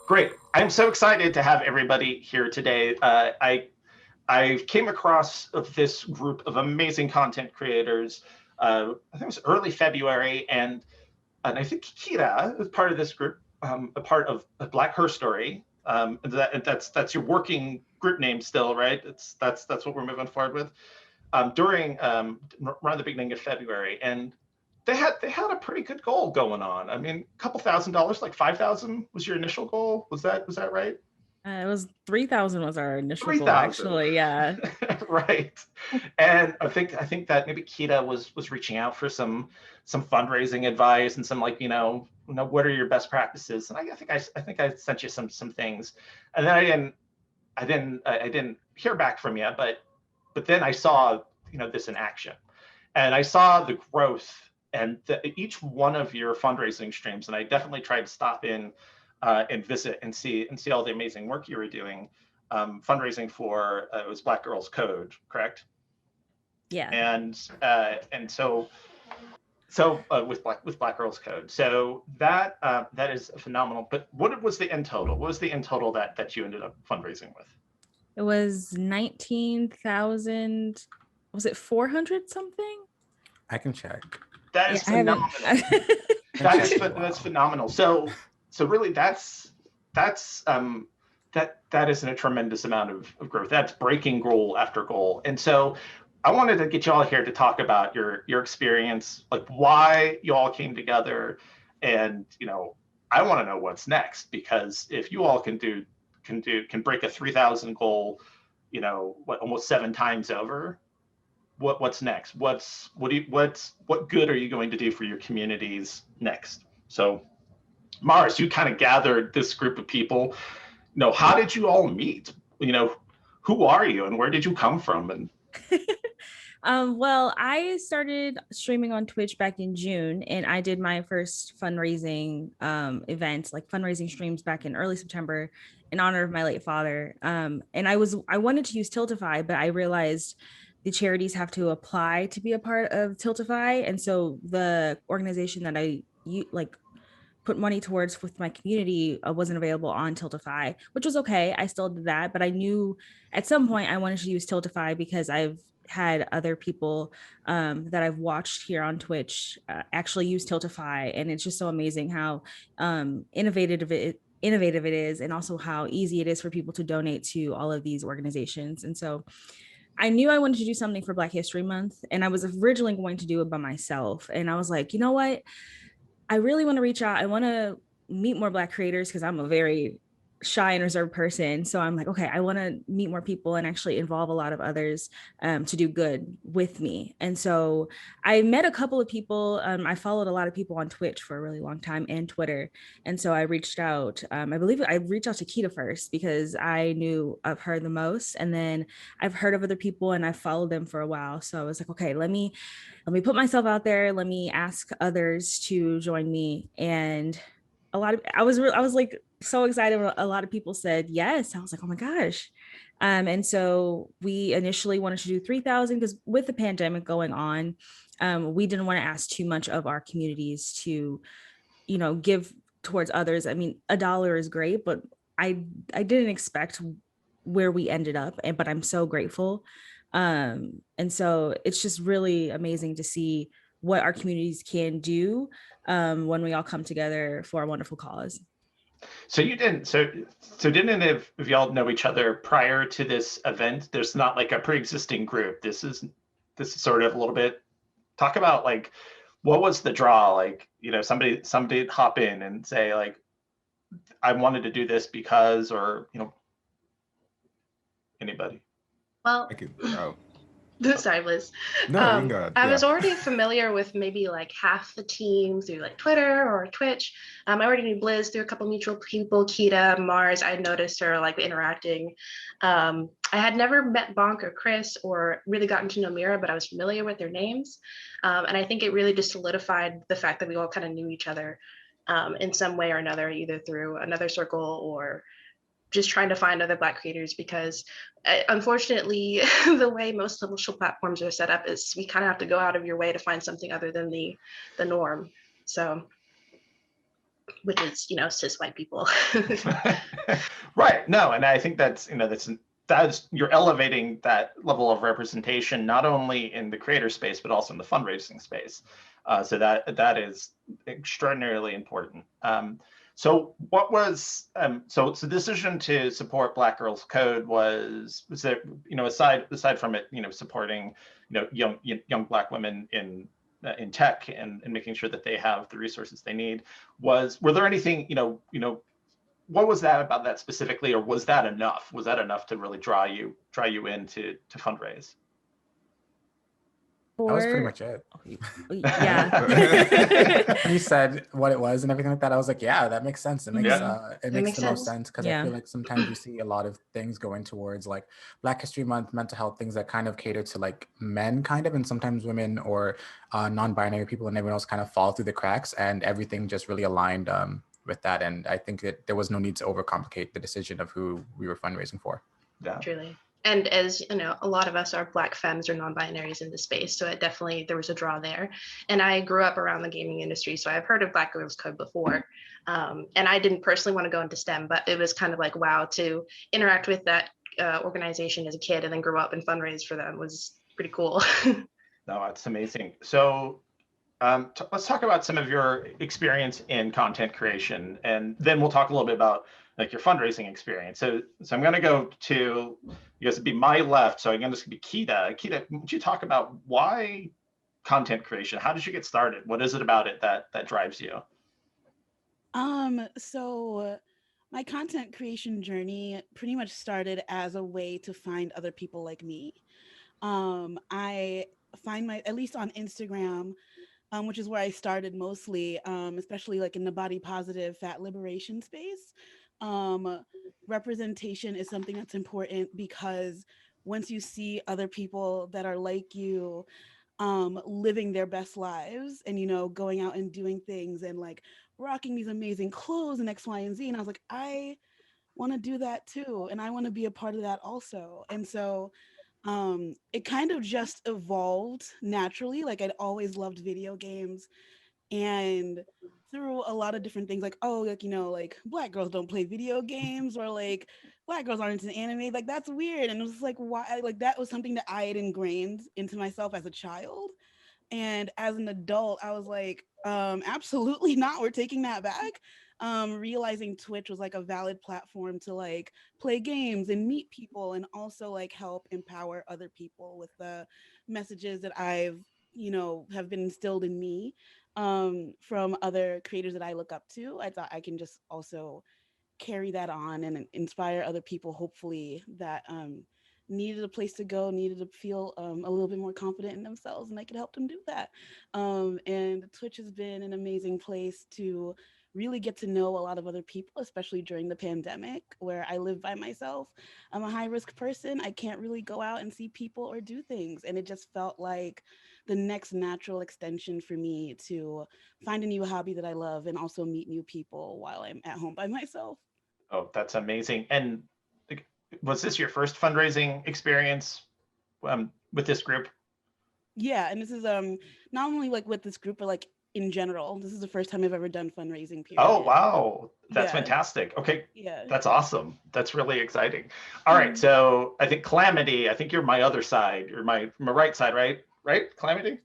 Great. I'm so excited to have everybody here today. I came across this group of amazing content creators. I think it was early February, and I think Kira is part of this group, a part of Black Herstory. That's your working group name still, right? That's what we're moving forward with. During around the beginning of February, and they had a pretty good goal going on. I mean, a couple $1,000s, like 5,000 was your initial goal. Was that right? It was 3,000 was our initial goal, 3,000. actually. Yeah. Right. And I think that maybe Kita was reaching out for some fundraising advice and some, like, what are your best practices? And I think I sent you some things. And then I didn't hear back from you, but then I saw this in action. And I saw the growth and each one of your fundraising streams. And I definitely tried to stop in and visit and see all the amazing work you were doing, fundraising for it was Black Girls Code, correct? Yeah. And so with Black Girls Code, so that is phenomenal. But what was the end total? What was the end total that you ended up fundraising with? It was 19,000. Was it 400 something? I can check. That is phenomenal. That's phenomenal. So really that isn't a tremendous amount of growth. That's breaking goal after goal. And so I wanted to get you all here to talk about your experience, like why you all came together, and I want to know what's next, because if you all can break a 3,000 goal, almost 7 times over, what's next? What good are you going to do for your communities next? So Mars, you kind of gathered this group of people. How did you all meet? Who are you and where did you come from? And well, I started streaming on Twitch back in June, and I did my first fundraising event, like fundraising streams, back in early September in honor of my late father. And I wanted to use Tiltify, but I realized the charities have to apply to be a part of Tiltify. And so the organization that I put money towards with my community wasn't available on Tiltify, which was okay. I still did that, but I knew at some point I wanted to use Tiltify because I've had other people that I've watched here on Twitch actually use Tiltify, and it's just so amazing how innovative it is, and also how easy it is for people to donate to all of these organizations. And so I knew I wanted to do something for Black History Month, and I was originally going to do it by myself. And I was like, you know what? I really want to reach out. I want to meet more Black creators because I'm a very shy and reserved person. So I'm like, okay, I want to meet more people and actually involve a lot of others to do good with me. And so I met a couple of people. I followed a lot of people on Twitch for a really long time and Twitter. And so I reached out. I believe I reached out to Kita first because I knew of her the most. And then I've heard of other people and I followed them for a while. So I was like, okay, let me put myself out there. Let me ask others to join me. And I was like so excited. A lot of people said yes. I was like, oh my gosh. And so we initially wanted to do 3,000 because with the pandemic going on, we didn't want to ask too much of our communities to, give towards others. I mean, $1 is great, but I didn't expect where we ended up, but I'm so grateful. And so it's just really amazing to see what our communities can do when we all come together for a wonderful cause. So you didn't. So didn't any of y'all know each other prior to this event? There's not like a pre-existing group. This is sort of a little bit. Talk about like what was the draw? Like somebody hop in and say like, I wanted to do this because, or anybody. Well, I could. sorry, Liz. No, you can go ahead. I was already familiar with maybe like half the team through like Twitter or Twitch. I already knew Blizz through a couple mutual people, Kita, Mars. I noticed her like interacting. I had never met Bonk or Chris or really gotten to know Mira, but I was familiar with their names. And I think it really just solidified the fact that we all kind of knew each other in some way or another, either through another circle or just trying to find other Black creators, because unfortunately, the way most social platforms are set up is we kind of have to go out of your way to find something other than the norm. So. which is, cis white people. Right. No, and I think that's you're elevating that level of representation not only in the creator space but also in the fundraising space. So that is extraordinarily important. So what was so the decision to support Black Girls Code was there, aside from it, supporting young Black women in tech and making sure that they have the resources they need, were there anything what was that about that specifically, or was that enough? Was that enough to really draw you in to fundraise? That was pretty much it. Yeah. When you said what it was and everything like that, I was like, yeah, that makes sense. It makes the most sense, because I feel like sometimes we see a lot of things going towards like Black History Month, mental health, things that kind of cater to like men kind of, and sometimes women or non-binary people and everyone else kind of fall through the cracks, and everything just really aligned with that. And I think that there was no need to overcomplicate the decision of who we were fundraising for. Yeah. Truly. And as you know, a lot of us are Black femmes or non-binaries in the space, so there was a draw there. And I grew up around the gaming industry, so I've heard of Black Girls Code before. And I didn't personally want to go into STEM, but it was kind of like, wow, to interact with that organization as a kid and then grow up and fundraise for them was pretty cool. No, it's amazing. So let's talk about some of your experience in content creation, and then we'll talk a little bit about like your fundraising experience. So I'm going to go to, you guys would be my left, so I'm going to be Kita. Kita, would you talk about why content creation? How did you get started? What is it about it that drives you? So my content creation journey pretty much started as a way to find other people like me. I find at least on Instagram, which is where I started mostly, especially like in the body positive fat liberation space. Representation is something that's important, because once you see other people that are like you, living their best lives and, going out and doing things and like rocking these amazing clothes and X, Y, and Z. And I was like, I want to do that too. And I want to be a part of that also. And so it kind of just evolved naturally. Like I'd always loved video games, and through a lot of different things, like, oh, like, like Black girls don't play video games, or like Black girls aren't into anime, like that's weird. And it was like, why? Like that was something that I had ingrained into myself as a child. And as an adult, I was like, absolutely not. We're taking that back. Realizing Twitch was like a valid platform to like play games and meet people, and also like help empower other people with the messages that I've, have been instilled in me from other creators that I look up to. I thought I can just also carry that on and inspire other people, hopefully, that needed a place to go, needed to feel a little bit more confident in themselves, and I could help them do that. And Twitch has been an amazing place to really get to know a lot of other people, especially during the pandemic where I live by myself. I'm a high risk person. I can't really go out and see people or do things. And it just felt like the next natural extension for me to find a new hobby that I love and also meet new people while I'm at home by myself. Oh, that's amazing. And was this your first fundraising experience with this group? Yeah, and this is not only like with this group, but like in general. This is the first time I've ever done fundraising, period. Oh, wow. That's fantastic. Okay. Yeah. That's awesome. That's really exciting. All right. So I think Calamity, I think you're my other side. You're my right side, right? Right, Calamity?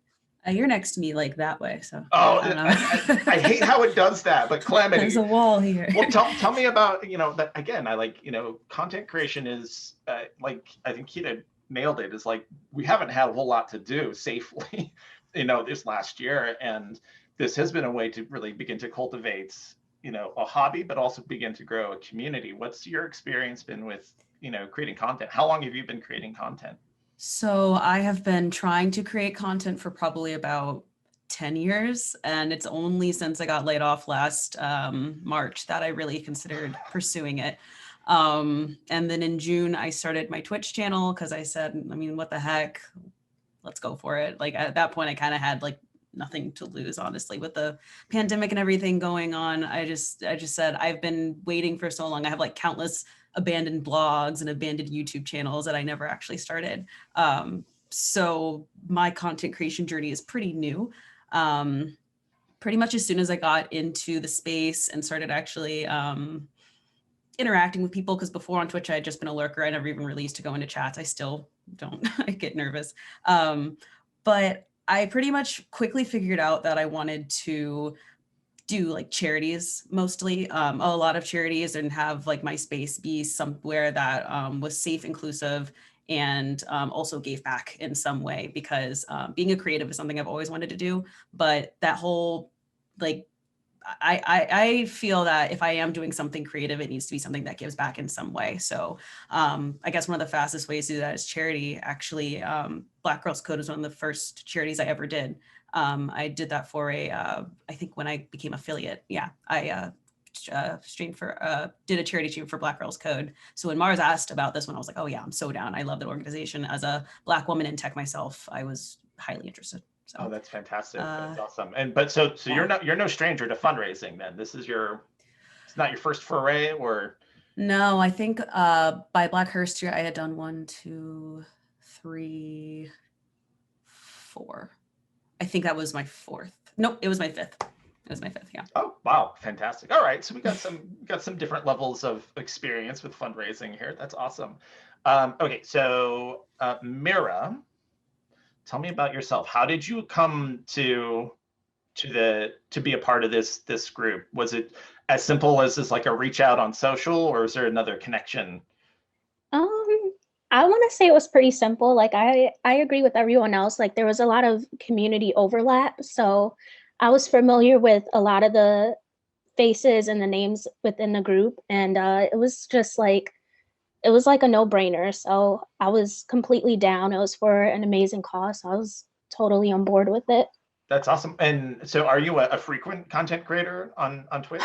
You're next to me, like that way. So. Oh, I hate how it does that. But Calamity, there's a wall here. Well, tell me about that again. I like content creation is like I think Kita nailed it. Is like we haven't had a whole lot to do safely, this last year, and this has been a way to really begin to cultivate a hobby, but also begin to grow a community. What's your experience been with creating content? How long have you been creating content? So I have been trying to create content for probably about 10 years. And it's only since I got laid off last March that I really considered pursuing it. And then in June, I started my Twitch channel because I said, what the heck, let's go for it. Like at that point, I kind of had like nothing to lose, honestly, with the pandemic and everything going on. I just said, I've been waiting for so long. I have like countless abandoned blogs and abandoned YouTube channels that I never actually started. So my content creation journey is pretty new. But pretty much as soon as I got into the space and started actually interacting with people, because before on Twitch, I had just been a lurker. I never even released to go into chats. I still don't, I get nervous. But I pretty much quickly figured out that I wanted to do like charities mostly, a lot of charities, and have like my space be somewhere that was safe, inclusive, and also gave back in some way, because being a creative is something I've always wanted to do. But that whole like, I feel that if I am doing something creative, it needs to be something that gives back in some way. So I guess one of the fastest ways to do that is charity. Actually, Black Girls Code was one of the first charities I ever did. I did that for I think when I became affiliate, I streamed for, did a charity stream for Black Girls Code. So when Mars asked about this one, I was like, oh yeah, I'm so down. I love that organization. As a Black woman in tech myself, I was highly interested. So, oh, that's fantastic. That's awesome. And but so yeah. you're no stranger to fundraising then. This is it's not your first foray, or? No, I think by Black Herstory, I had done 1, 2, 3, 4. I think that was my 4th. Nope, it was my 5th. It was my 5th, yeah. Oh, wow, fantastic. All right, so we got some different levels of experience with fundraising here. That's awesome. Okay, so Mira, tell me about yourself. How did you come to be a part of this group? Was it as simple as just like a reach out on social, or is there another connection? I want to say it was pretty simple. Like I agree with everyone else. Like there was a lot of community overlap. So I was familiar with a lot of the faces and the names within the group. And it was just like, it was like a no-brainer. So I was completely down. It was for an amazing cause. So I was totally on board with it. That's awesome. And so are you a frequent content creator on Twitch?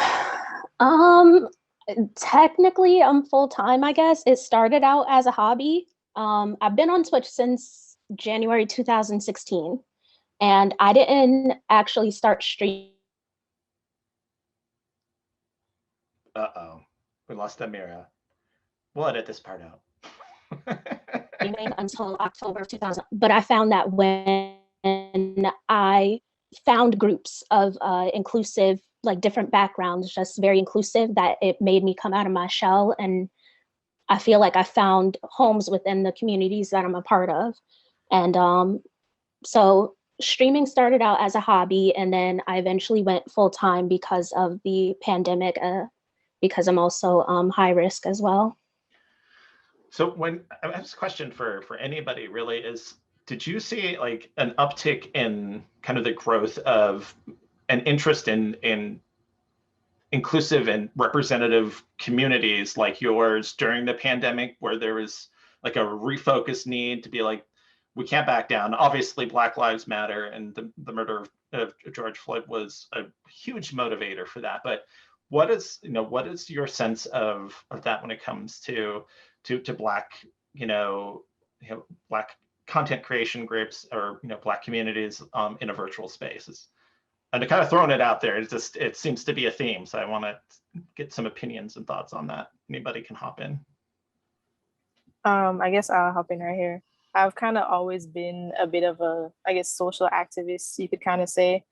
Technically I'm full-time, I guess. It started out as a hobby. I've been on Twitch since January 2016, and I didn't actually start streaming. Uh-oh, we lost Amira. We'll edit this part out. Until October of 2000. But I found that when I found groups of inclusive, like different backgrounds, just very inclusive, that it made me come out of my shell. And I feel like I found homes within the communities that I'm a part of. And so streaming started out as a hobby, and then I eventually went full time because of the pandemic, because I'm also high risk as well. So when I have this question for anybody really is, did you see like an uptick in kind of the growth of an interest in inclusive and representative communities like yours during the pandemic, where there was like a refocused need to be like, we can't back down? Obviously, Black Lives Matter and the murder of George Floyd was a huge motivator for that. But what is your sense of that when it comes to Black, Black content creation groups, or Black communities in a virtual space? And to kind of throwing it out there, it seems to be a theme. So I want to get some opinions and thoughts on that. Anybody can hop in. I guess I'll hop in right here. I've kind of always been a bit of a, I guess, social activist, you could kind of say,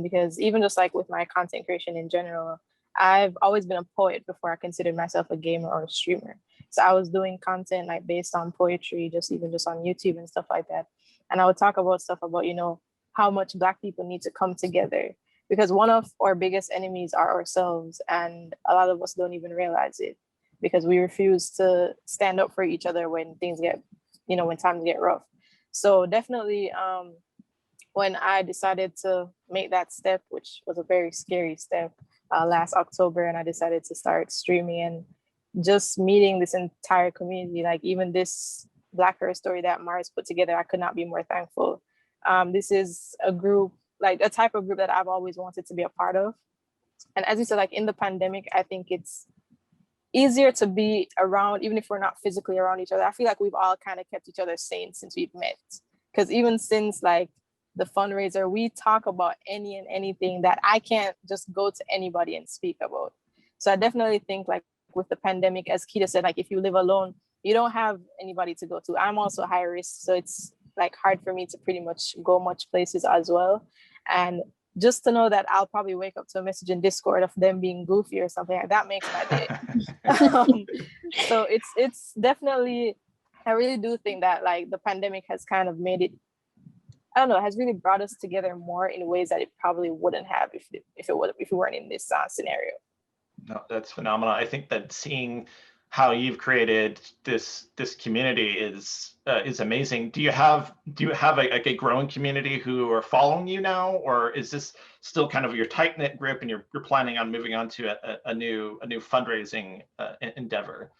because even just like with my content creation in general, I've always been a poet before I considered myself a gamer or a streamer. So I was doing content like based on poetry, even just on YouTube and stuff like that. And I would talk about stuff about, how much Black people need to come together, because one of our biggest enemies are ourselves. And a lot of us don't even realize it, because we refuse to stand up for each other when things get, when times get rough. So definitely when I decided to make that step, which was a very scary step last October, and I decided to start streaming and just meeting this entire community, like even this Black Herstory that Mars put together, I could not be more thankful. This is a group, like a type of group that I've always wanted to be a part of. And as you said, like in the pandemic, I think it's easier to be around, even if we're not physically around each other. I feel like we've all kind of kept each other sane since we've met. Because even since like the fundraiser, we talk about any and anything that I can't just go to anybody and speak about. So I definitely think like with the pandemic, as Keita said, like if you live alone, you don't have anybody to go to. I'm also high risk, so it's like hard for me to pretty much go much places as well. And just to know that I'll probably wake up to a message in Discord of them being goofy or something, that makes my day. So it's definitely, I really do think that like the pandemic has kind of made it, I don't know, has really brought us together more in ways that it probably wouldn't have if we weren't in this scenario. No, that's phenomenal. I think that seeing how you've created this community is amazing. Do you have a growing community who are following you now, or is this still kind of your tight knit group, and you're planning on moving on to a new fundraising endeavor?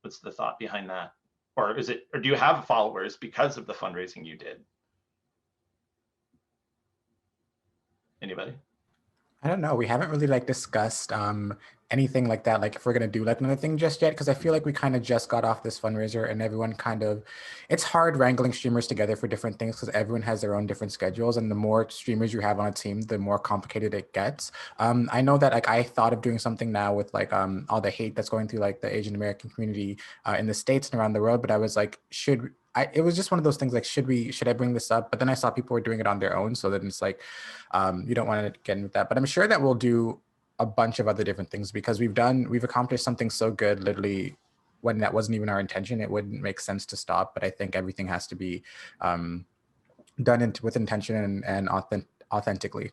What's the thought behind that, or do you have followers because of the fundraising you did? Anybody? I don't know. We haven't really like discussed anything like that, like if we're gonna do like another thing just yet, because I feel like we kind of just got off this fundraiser and everyone kind of, it's hard wrangling streamers together for different things because everyone has their own different schedules, and the more streamers you have on a team, the more complicated it gets. I know that like I thought of doing something now with like all the hate that's going through like the Asian American community in the States and around the world, but I was like, it was just one of those things like, should I bring this up? But then I saw people were doing it on their own. So then it's like, you don't want to get into that. But I'm sure that we'll do a bunch of other different things because we've accomplished something so good, literally when that wasn't even our intention. It wouldn't make sense to stop. But I think everything has to be done with intention and authentically.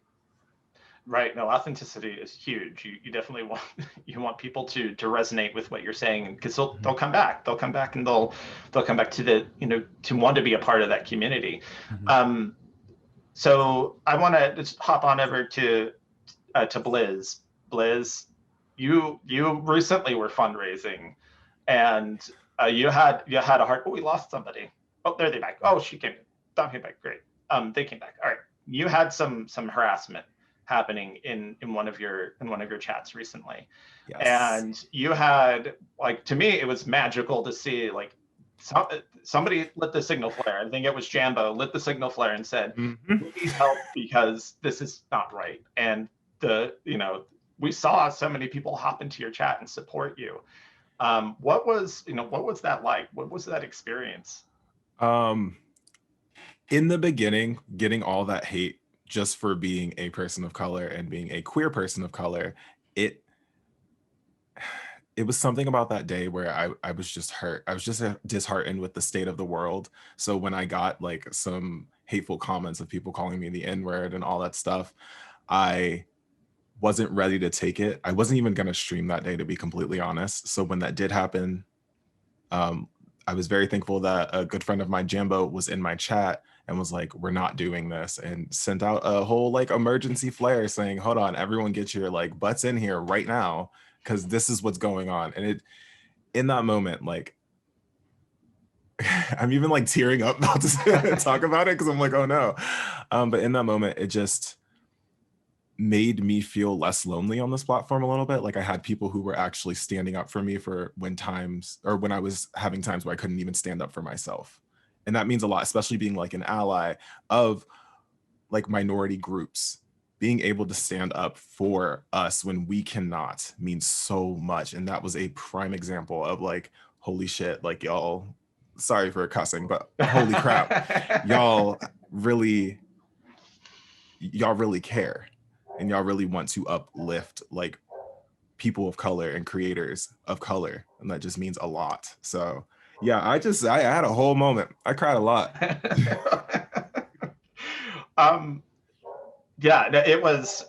Right. No, authenticity is huge. You definitely want people to resonate with what you're saying, because they'll come back. They'll come back and they'll come back to to want to be a part of that community. Mm-hmm. So I want to just hop on over to Blizz. Blizz, you recently were fundraising, and you had a hard. Oh, we lost somebody. Oh, there they back. Oh, she came back. Great. They came back. All right. You had some harassment happening in one of your chats recently. Yes. And you had, like, to me it was magical to see, like, somebody lit the signal flare. I think it was Jambo lit the signal flare and said, we need help because this is not right. And we saw so many people hop into your chat and support you. What was that like? What was that experience? In the beginning, getting all that hate just for being a person of color and being a queer person of color, it was something about that day where I was just hurt. I was just disheartened with the state of the world. So when I got like some hateful comments of people calling me the N-word and all that stuff, I wasn't ready to take it. I wasn't even going to stream that day, to be completely honest. So when that did happen, I was very thankful that a good friend of mine, Jambo, was in my chat and was like, we're not doing this, and sent out a whole like emergency flare saying, hold on, everyone get your like butts in here right now, because this is what's going on. And in that moment, like, I'm even like tearing up about to talk about it because I'm like, oh no. But in that moment, it just made me feel less lonely on this platform a little bit. Like I had people who were actually standing up for me for when I was having times where I couldn't even stand up for myself. And that means a lot, especially being like an ally of like minority groups. Being able to stand up for us when we cannot means so much. And that was a prime example of like, holy shit, like y'all, sorry for cussing, but holy crap, y'all really care. And y'all really want to uplift like people of color and creators of color. And that just means a lot. So yeah, I had a whole moment. I cried a lot. Yeah, it was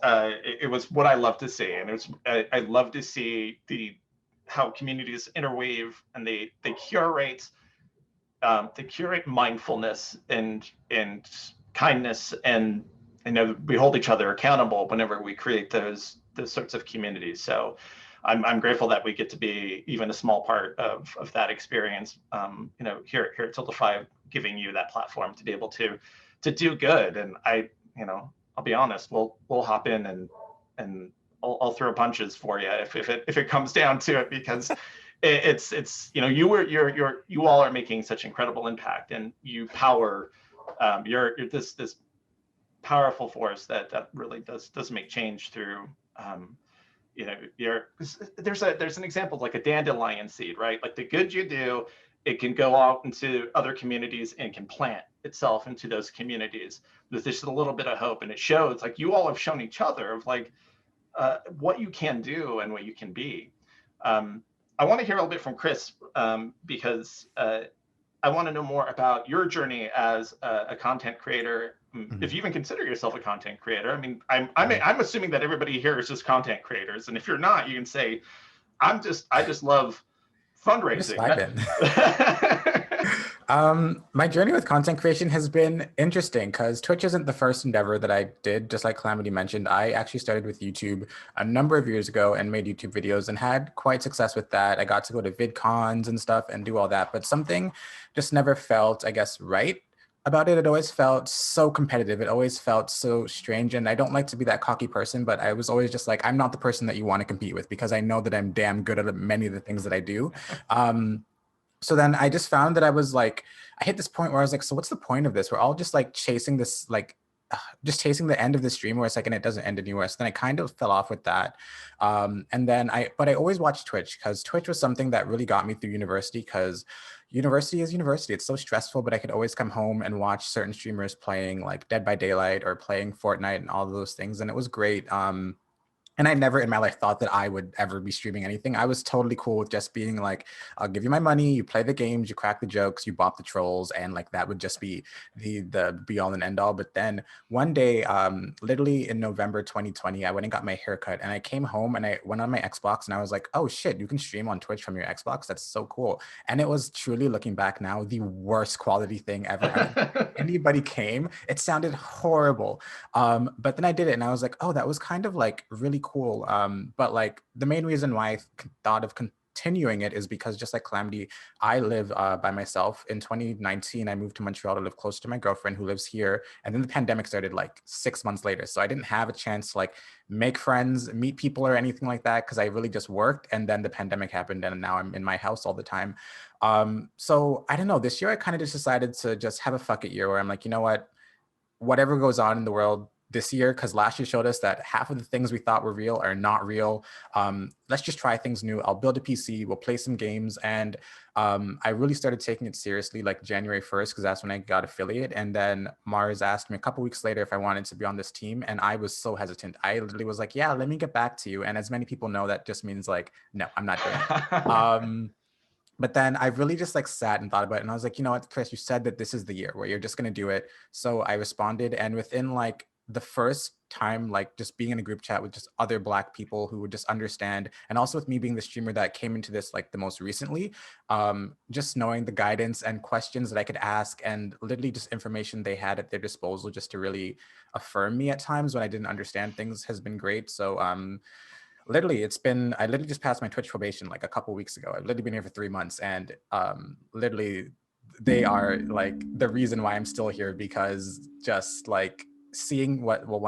what I love to see, and I love to see how communities interweave and they curate mindfulness and kindness, and we hold each other accountable whenever we create those sorts of communities. So I'm grateful that we get to be even a small part of that experience. Here at Tiltify, giving you that platform to be able to do good. And I'll be honest, we'll hop in and I'll throw punches for you if it comes down to it, because it's you all are making such incredible impact, and you power you're this powerful force that really does make change through there's an example of like a dandelion seed, right? Like the good you do, it can go out into other communities and can plant itself into those communities with just a little bit of hope. And it shows, like, you all have shown each other of like what you can do and what you can be. I want to hear a little bit from Chris, because I want to know more about your journey as a content creator. If you even consider yourself a content creator. I mean, I'm assuming that everybody here is just content creators, and if you're not, you can say, I just love fundraising. My journey with content creation has been interesting because Twitch isn't the first endeavor that I did. Just like Calamity mentioned, I actually started with YouTube a number of years ago and made YouTube videos and had quite success with that. I got to go to VidCons and stuff and do all that, but something just never felt, I guess, right about it. It always felt so competitive. It always felt so strange. And I don't like to be that cocky person, but I was always just like, I'm not the person that you want to compete with because I know that I'm damn good at many of the things that I do. So then I just found that I was like, I hit this point where I was like, so what's the point of this? We're all just like chasing this, like, just chasing the end of the stream where it's like, and it doesn't end anywhere. So then I kind of fell off with that. And then but I always watched Twitch because Twitch was something that really got me through university, because university is university. It's so stressful, but I could always come home and watch certain streamers playing like Dead by Daylight or playing Fortnite and all of those things. And it was great. And I never in my life thought that I would ever be streaming anything. I was totally cool with just being like, I'll give you my money, you play the games, you crack the jokes, you bop the trolls, and like that would just be the be all and end all. But then one day, literally in November 2020, I went and got my haircut, and I came home and I went on my Xbox and I was like, oh shit, you can stream on Twitch from your Xbox. That's so cool. And it was truly, looking back now, the worst quality thing ever. Anybody came, it sounded horrible. But then I did it and I was like, oh, that was kind of like really cool. But like the main reason why I thought of continuing it is because, just like Calamity, I live by myself. In 2019, I moved to Montreal to live close to my girlfriend who lives here. And then the pandemic started like 6 months later. So I didn't have a chance to like make friends, meet people or anything like that, because I really just worked. And then the pandemic happened and now I'm in my house all the time. So I don't know, this year I kind of just decided to just have a fuck it year where I'm like, you know what, whatever goes on in the world this year, because last year showed us that half of the things we thought were real are not real. Let's just try things new. I'll build a PC, we'll play some games. And I really started taking it seriously like January 1st, because that's when I got affiliate. And then Mars asked me a couple weeks later if I wanted to be on this team. And I was so hesitant. I literally was like, yeah, let me get back to you. And as many people know, that just means like, no, I'm not doing it. But then I really just like sat and thought about it. And I was like, you know what, Chris, you said that this is the year where you're just going to do it. So I responded. And within like the first time, like just being in a group chat with just other Black people who would just understand, and also with me being the streamer that came into this like the most recently, just knowing the guidance and questions that I could ask and literally just information they had at their disposal just to really affirm me at times when I didn't understand things has been great. So literally, I literally just passed my Twitch probation like a couple weeks ago. I've literally been here for 3 months, and literally they are like the reason why I'm still here, because just like seeing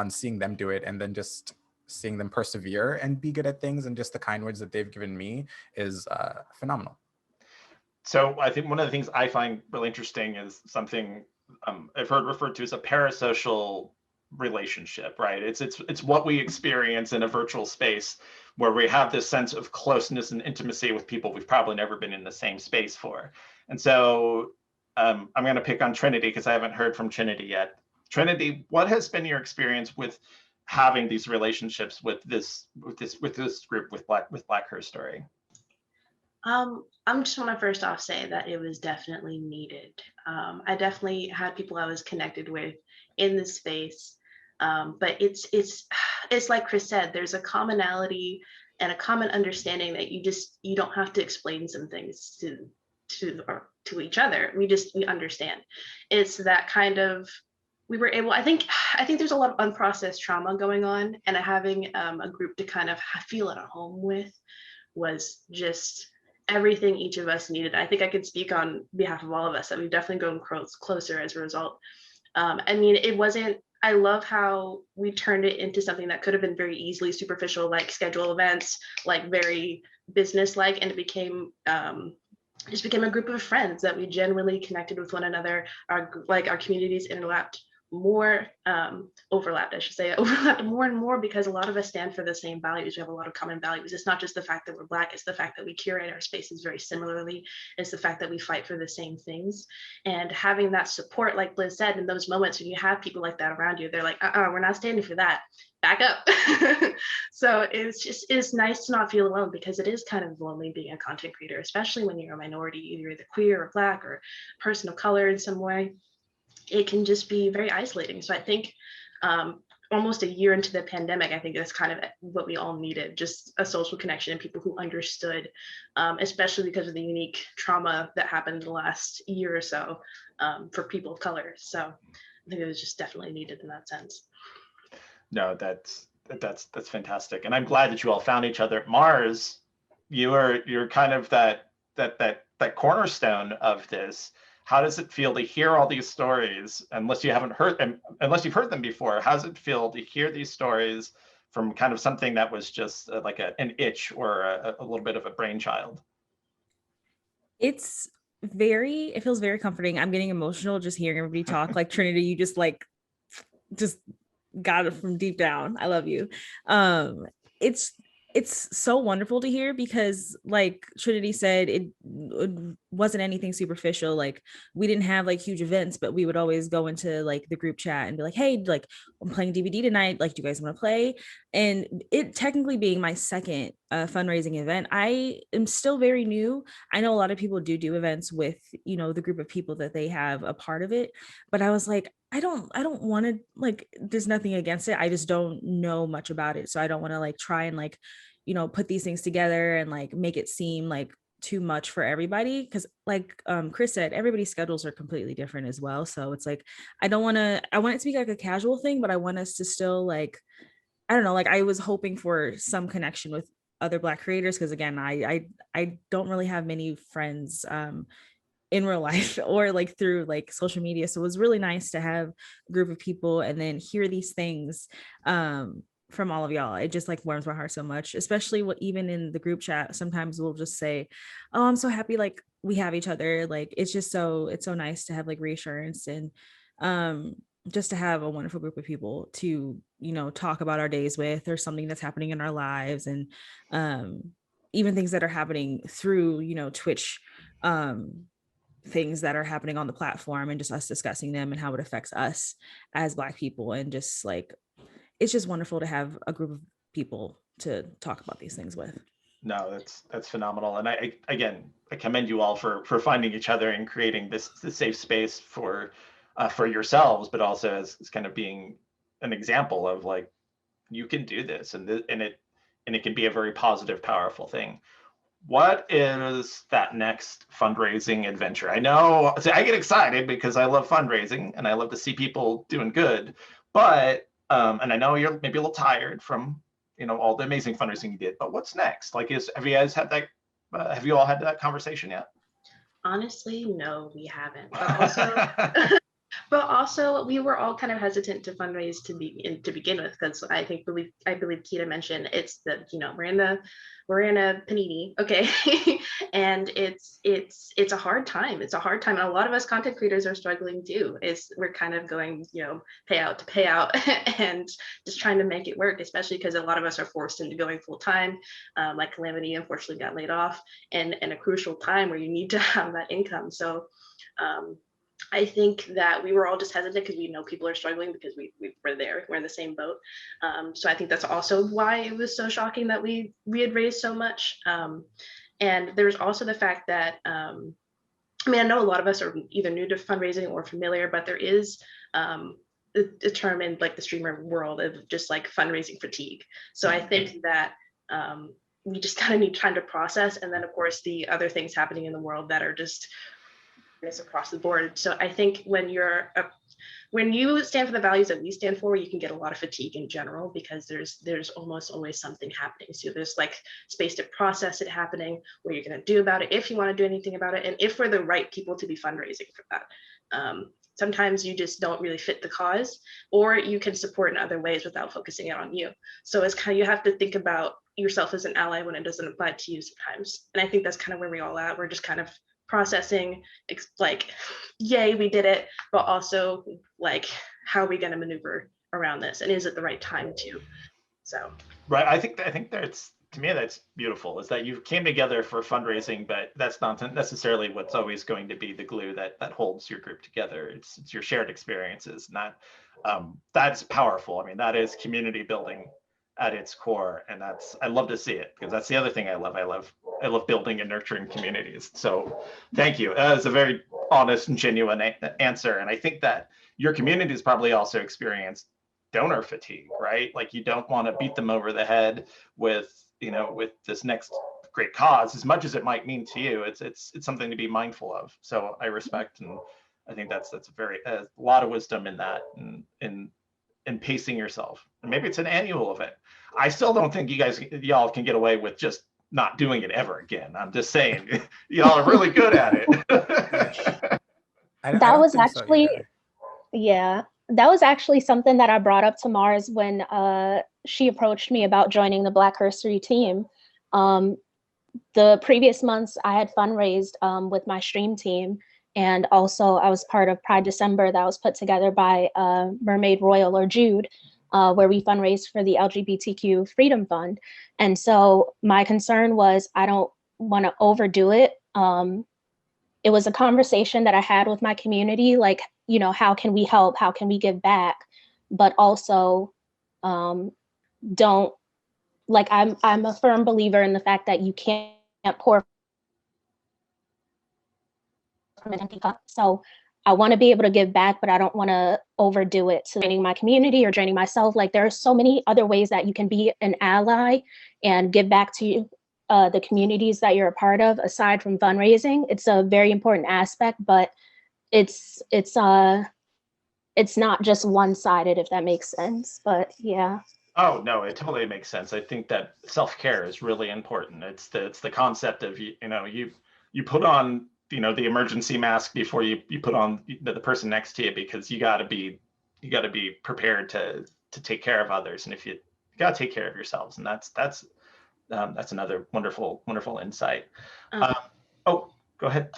seeing them do it and then just seeing them persevere and be good at things and just the kind words that they've given me is phenomenal. So I think one of the things I find really interesting is something I've heard referred to as a parasocial relationship, right? It's what we experience in a virtual space where we have this sense of closeness and intimacy with people we've probably never been in the same space for. And so I'm going to pick on Trinity because I haven't heard from Trinity yet. Trinity, what has been your experience with having these relationships with this group with Black Herstory? I'm just want to first off say that it was definitely needed. I definitely had people I was connected with in this space, but it's like Chris said, there's a commonality and a common understanding that you don't have to explain some things to each other. We understand. It's that kind of, we were able, I think there's a lot of unprocessed trauma going on, and having a group to kind of feel at home with was just everything each of us needed. I think I could speak on behalf of all of us that we've definitely grown closer as a result. I mean, I love how we turned it into something that could have been very easily superficial, like schedule events, like very business-like, and it became just became a group of friends that we genuinely connected with one another. Our communities overlapped more overlapped, I should say, overlapped more and more, because a lot of us stand for the same values. We have a lot of common values. It's not just the fact that we're Black, it's the fact that we curate our spaces very similarly. It's the fact that we fight for the same things. And having that support, like Liz said, in those moments when you have people like that around you, they're like, we're not standing for that. Back up. So it's nice to not feel alone, because it is kind of lonely being a content creator, especially when you're a minority, either you're queer or Black or person of color in some way. It can just be very isolating. So I think almost a year into the pandemic, I think that's kind of what we all needed, just a social connection and people who understood, especially because of the unique trauma that happened in the last year or so for people of color. So I think it was just definitely needed in that sense. No, that's fantastic. And I'm glad that you all found each other. Mars, you're kind of that cornerstone of this. How does it feel to hear all these stories? Unless you've heard them before, how does it feel to hear these stories from kind of something that was just like an itch or a little bit of a brainchild? It feels very comforting. I'm getting emotional just hearing everybody talk. Like Trinity, you just got it from deep down. I love you. It's so wonderful to hear, because like Trinity said, it wasn't anything superficial. Like we didn't have like huge events, but we would always go into like the group chat and be like, hey, like I'm playing DVD tonight. Like, do you guys want to play? And it technically being my second fundraising event, I am still very new. I know a lot of people do events with, the group of people that they have a part of it. But I was like, I don't want to, like, there's nothing against it. I just don't know much about it. So I don't want to like try and like, put these things together and like make it seem like too much for everybody. Cause like Chris said, everybody's schedules are completely different as well. So it's like, I want it to be like a casual thing, but I want us to still like, I don't know, like I was hoping for some connection with other Black creators. Cause again, I don't really have many friends in real life or like through like social media. So it was really nice to have a group of people and then hear these things from all of y'all. It just like warms my heart so much, especially even in the group chat. Sometimes we'll just say, oh, I'm so happy like we have each other. Like it's so nice to have like reassurance and just to have a wonderful group of people to talk about our days with, or something that's happening in our lives, and even things that are happening through Twitch, things that are happening on the platform, and just us discussing them and how it affects us as Black people. And just like, it's just wonderful to have a group of people to talk about these things with. No, that's phenomenal. And I commend you all for finding each other and creating this safe space for yourselves, but also as kind of being an example of like, you can do this, and it can be a very positive, powerful thing. What is that next fundraising adventure? I know, I get excited because I love fundraising and I love to see people doing good, but and I know you're maybe a little tired from all the amazing fundraising you did, but what's next? Like, have you guys had that? Have you all had that conversation yet? Honestly, no, we haven't. But also, we were all kind of hesitant to fundraise to begin with, because I believe Kita mentioned it's the we're in a panini, okay, and it's a hard time. It's a hard time, and a lot of us content creators are struggling too. We're kind of going payout to payout and just trying to make it work, especially because a lot of us are forced into going full time. Like Calamity unfortunately got laid off, and a crucial time where you need to have that income. So. I think that we were all just hesitant because we know people are struggling, because we're there, we're in the same boat. So I think that's also why it was so shocking that we had raised so much. And there's also the fact that, I know a lot of us are either new to fundraising or familiar, but there is a term in like the streamer world of just like fundraising fatigue. So I think that we just kind of need time to process. And then of course the other things happening in the world that are just across the board. So I think when you stand for the values that we stand for, you can get a lot of fatigue in general, because there's almost always something happening. So there's like space to process it happening, what you're going to do about it, if you want to do anything about it, and if we're the right people to be fundraising for that. Sometimes you just don't really fit the cause, or you can support in other ways without focusing it on you. So it's kind of, you have to think about yourself as an ally when it doesn't apply to you sometimes. And I think that's kind of where we all at. We're just kind of processing, like, yay, we did it, but also like, how are we going to maneuver around this, and is it the right time to? So right, I think that's, to me, that's beautiful, is that you came together for fundraising, but that's not necessarily what's always going to be the glue that holds your group together. It's your shared experiences, and that's powerful. I mean, that is community building at its core, and I love to see it, because that's the other thing I love. I love building and nurturing communities. So thank you. That is a very honest and genuine answer, and I think that your community has probably also experienced donor fatigue, right? Like, you don't want to beat them over the head with this next great cause, as much as it might mean to you. It's something to be mindful of. So I respect, and I think that's a lot of wisdom in that, in pacing yourself. And maybe it's an annual event. I still don't think y'all can get away with just not doing it ever again. I'm just saying, y'all are really good at it. That was actually, yeah, that was actually something that I brought up to Mars when she approached me about joining the Black Herstory team. The previous months I had fundraised with my stream team, and also I was part of Pride December that was put together by Mermaid Royal, or Jude, where we fundraised for the LGBTQ Freedom Fund. And so my concern was, I don't want to overdo it. It was a conversation that I had with my community, like, how can we help? How can we give back? But also, don't, like, I'm a firm believer in the fact that you can't pour from an empty cup. So I want to be able to give back, but I don't want to overdo it to draining my community or draining myself. Like, there are so many other ways that you can be an ally and give back to the communities that you're a part of, aside from fundraising. It's a very important aspect, but it's not just one-sided, if that makes sense. But yeah. Oh no, it totally makes sense. I think that self-care is really important. It's the concept of, you put on the emergency mask before you put on the person next to you, because you got to be prepared to take care of others, and if you got to take care of yourselves, and that's another wonderful insight. Oh, go ahead.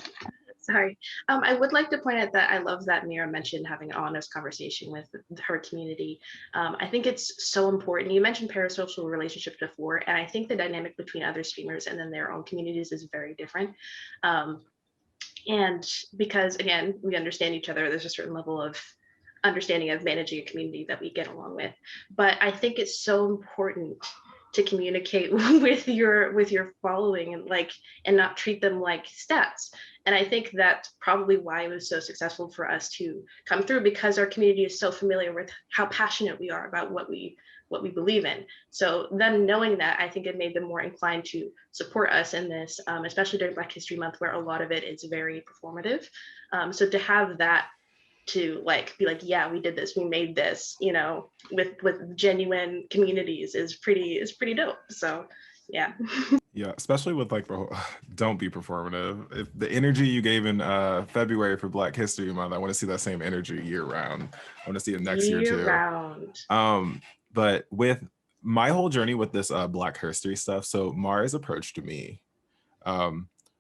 Sorry. I would like to point out that I love that Mira mentioned having an honest conversation with her community. I think it's so important. You mentioned parasocial relationships before, and I think the dynamic between other streamers and then their own communities is very different. And because, again, we understand each other, there's a certain level of understanding of managing a community that we get along with. But I think it's so important to communicate with your following, and not treat them like stats. And I think that's probably why it was so successful for us to come through, because our community is so familiar with how passionate we are about what we believe in. So them knowing that, I think it made them more inclined to support us in this, especially during Black History Month, where a lot of it is very performative. So to have that, to be like, yeah, we did this, we made this, with genuine communities is pretty dope. So yeah. Yeah, especially with don't be performative. If the energy you gave in February for Black History Month, I want to see that same energy year round. I want to see it next year too. Round. But with my whole journey with this Black Herstory stuff, so Mars approached me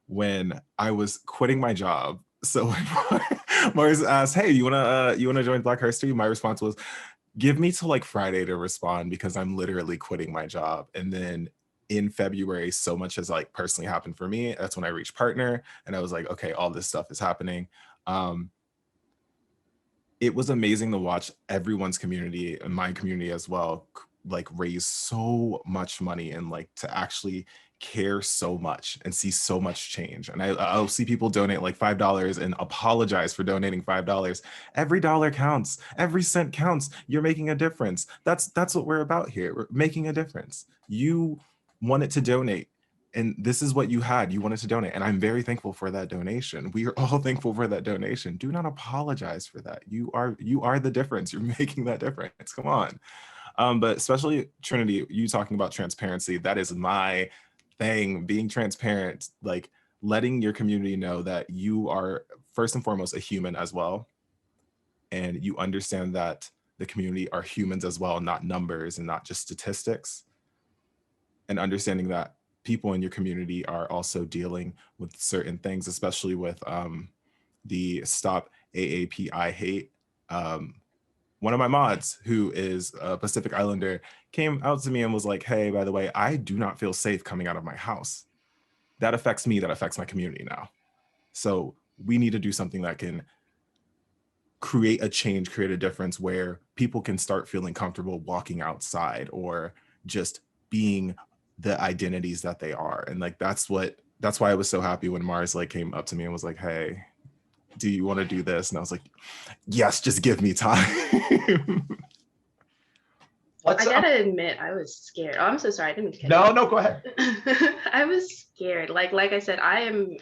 when I was quitting my job. So when Mars asked, "Hey, you wanna join Black Herstory?" My response was, "Give me till Friday to respond, because I'm literally quitting my job." And then in February, so much has personally happened for me. That's when I reached partner, and I was like, okay, all this stuff is happening. It was amazing to watch everyone's community, and my community as well, raise so much money, and to actually care so much and see so much change. And I'll see people donate $5 and apologize for donating $5. Every dollar counts. Every cent counts. You're making a difference. That's what we're about here. We're making a difference. You wanted to donate, and this is what you had. You wanted to donate, and I'm very thankful for that donation. We are all thankful for that donation. Do not apologize for that. You are the difference. You're making that difference. Come on. But especially Trinity, you talking about transparency, that is my thing. Being transparent, letting your community know that you are first and foremost a human as well, and you understand that the community are humans as well, not numbers and not just statistics, and understanding that people in your community are also dealing with certain things, especially with the Stop AAPI Hate one of my mods, who is a Pacific Islander, came out to me and was like, hey, by the way, I do not feel safe coming out of my house. That affects me, that affects my community now. So we need to do something that can create a change, create a difference where people can start feeling comfortable walking outside or just being the identities that they are. And like, that's why I was so happy when Mars like came up to me and was like, hey, do you want to do this? And I was like, yes, just give me time. I gotta admit, I was scared. Oh, I'm so sorry. I didn't mean to No, go ahead. I was scared. Like I said, I'm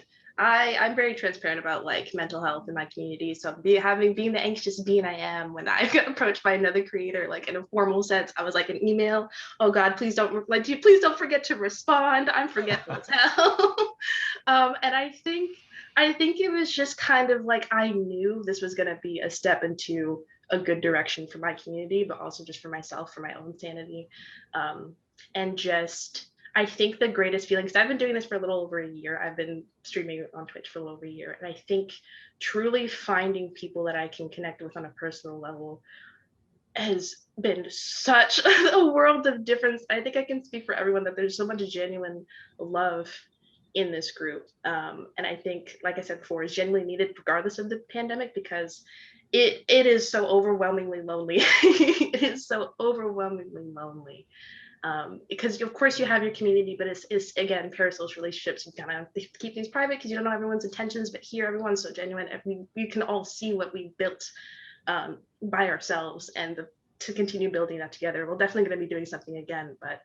very transparent about like mental health in my community. So being the anxious being I am, when I got approached by another creator, like in a formal sense, I was like an email. Oh God, please don't forget to respond. I'm forgetful as hell. And I think it was just kind of like, I knew this was gonna be a step into a good direction for my community, but also just for myself, for my own sanity. And just, I think the greatest feeling, because I've been doing this for a little over a year. I've been streaming on Twitch for a little over a year. And I think truly finding people that I can connect with on a personal level has been such a world of difference. I think I can speak for everyone that there's so much genuine love in this group. And I think, like I said before, is genuinely needed regardless of the pandemic, because it is so overwhelmingly lonely. It is so overwhelmingly lonely. Because of course you have your community, but it's again, parasocial relationships. You kind of keep things private because you don't know everyone's intentions, but here everyone's so genuine. We can all see what we built by ourselves, and to continue building that together. We're definitely going to be doing something again, but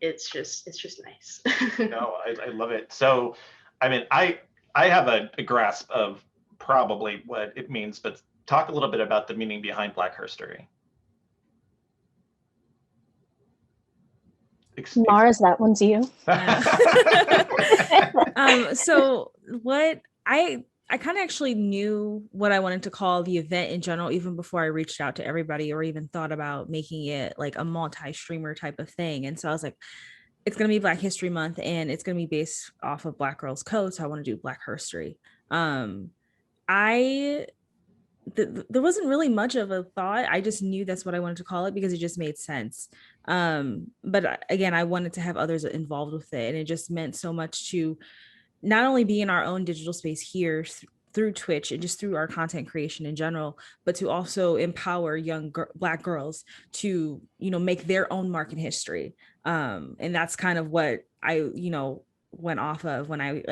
it's just nice. No, I love it. So, I mean, I have a grasp of probably what it means, but talk a little bit about the meaning behind Black Herstory. Mars, that one's you. So what I kind of actually knew what I wanted to call the event in general, even before I reached out to everybody or even thought about making it like a multi-streamer type of thing. And so I was like, it's going to be Black History Month and it's going to be based off of Black Girls Code. So I want to do Black Herstory. There wasn't really much of a thought. I just knew that's what I wanted to call it because it just made sense. But again, I wanted to have others involved with it. And it just meant so much to not only be in our own digital space here through Twitch and just through our content creation in general, but to also empower young Black girls to, make their own mark in history. And that's kind of what I, went off of when I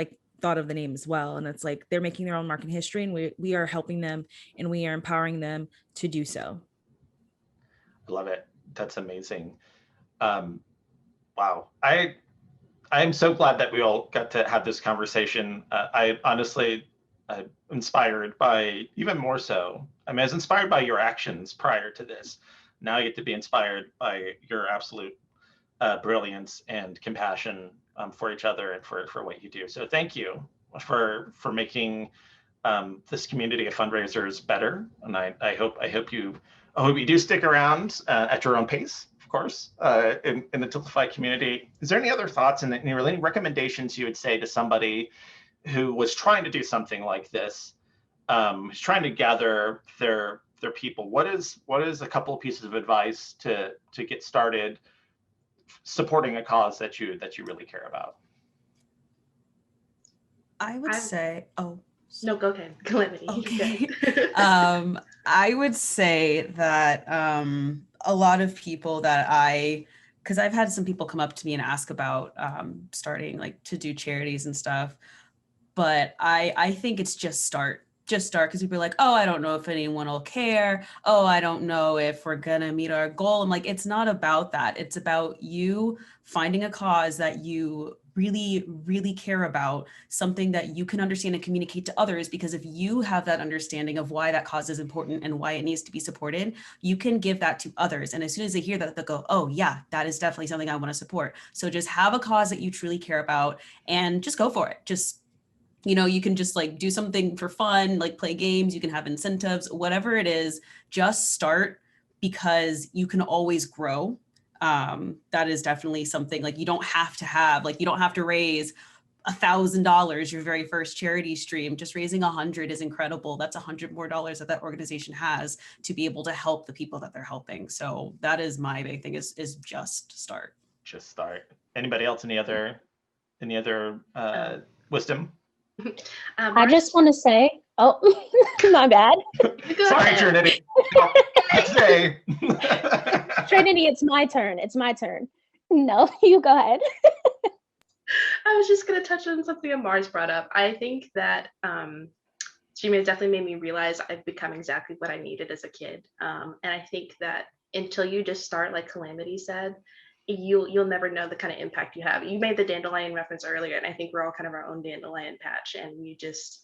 thought of the name as well. And it's like, they're making their own mark in history, and we are helping them and we are empowering them to do so. I love it. That's amazing. Wow. I'm so glad that we all got to have this conversation. I honestly inspired by, even more so, I was inspired by your actions prior to this. Now I get to be inspired by your absolute brilliance and compassion for each other and for what you do. So thank you for making this community of fundraisers better. And I hope you do stick around at your own pace, of course, in the Tiltify community. Is there any other thoughts and any recommendations you would say to somebody who was trying to do something like this, who's trying to gather their people? What is a couple of pieces of advice to get started supporting a cause that you really care about? I would say, no, go ahead. Calamity. Okay. I would say that a lot of people because I've had some people come up to me and ask about starting to do charities and stuff, but I think it's just start because people are like, oh, I don't know if anyone will care. Oh, I don't know if we're gonna meet our goal. I'm like, it's not about that. It's about you finding a cause that you really, really care about, something that you can understand and communicate to others, because if you have that understanding of why that cause is important and why it needs to be supported, you can give that to others. And as soon as they hear that, they'll go, oh yeah, that is definitely something I want to support. So just have a cause that you truly care about and just go for it. Just, you can just do something for fun, play games, you can have incentives, whatever it is, just start, because you can always grow. That is definitely something you don't have to have, you don't have to raise $1,000 your very first charity stream. Just raising 100 is incredible. That's $100 more that that organization has to be able to help the people that they're helping. So that is my big thing, is just start. Just start. Anybody else? Any other wisdom? I just want to say, oh, my bad. Sorry, Trinity. Trinity, it's my turn. It's my turn. No, you go ahead. I was just going to touch on something that Mars brought up. I think that streaming has definitely made me realize I've become exactly what I needed as a kid. And I think that until you just start, like Calamity said, you'll never know the kind of impact you have. You made the dandelion reference earlier, and I think we're all kind of our own dandelion patch, and you just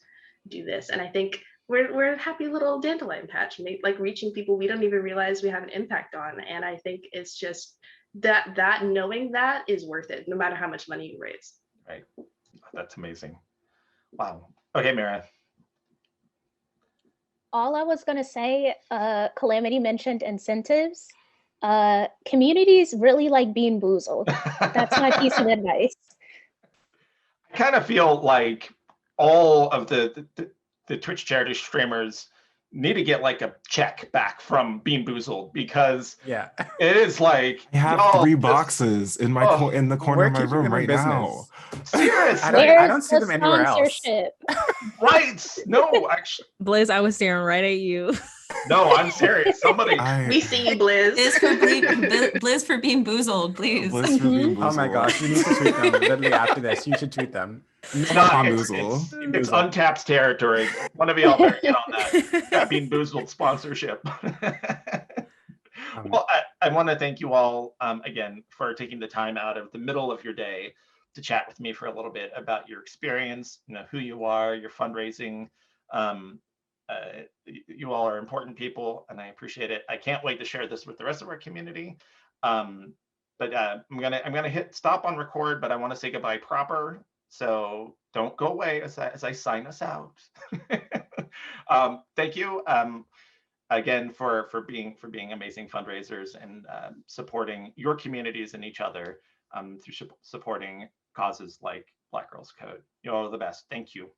do this. And I think we're a happy little dandelion patch, like reaching people we don't even realize we have an impact on. And I think it's just that knowing that is worth it, no matter how much money you raise. Right. That's amazing. Wow. Okay, Mara. All I was going to say, Calamity mentioned incentives. Communities really like being boozled. That's my piece of advice. I kind of feel like all of the Twitch charity streamers need to get like a check back from Bean Boozled, because it is like I have 3 boxes in my in the corner of my room right now. Seriously, I don't see them anywhere else. Right? No, actually, Blizz, I was staring right at you. No, I'm serious. Somebody, we see you, Blizz. Blizz for being boozled, please. Blizz for being boozled. Oh my gosh, you need to tweet them. Literally after this, you should tweet them. It's untapped territory. One of y'all better get on that Bean Boozled sponsorship. Well, I want to thank you all again for taking the time out of the middle of your day to chat with me for a little bit about your experience, who you are, your fundraising. You all are important people, and I appreciate it. I can't wait to share this with the rest of our community. But I'm gonna hit stop on record, but I want to say goodbye proper. So don't go away as I sign us out. Thank you again for being amazing fundraisers and supporting your communities and each other through supporting causes like Black Girls Code. You're all the best. Thank you.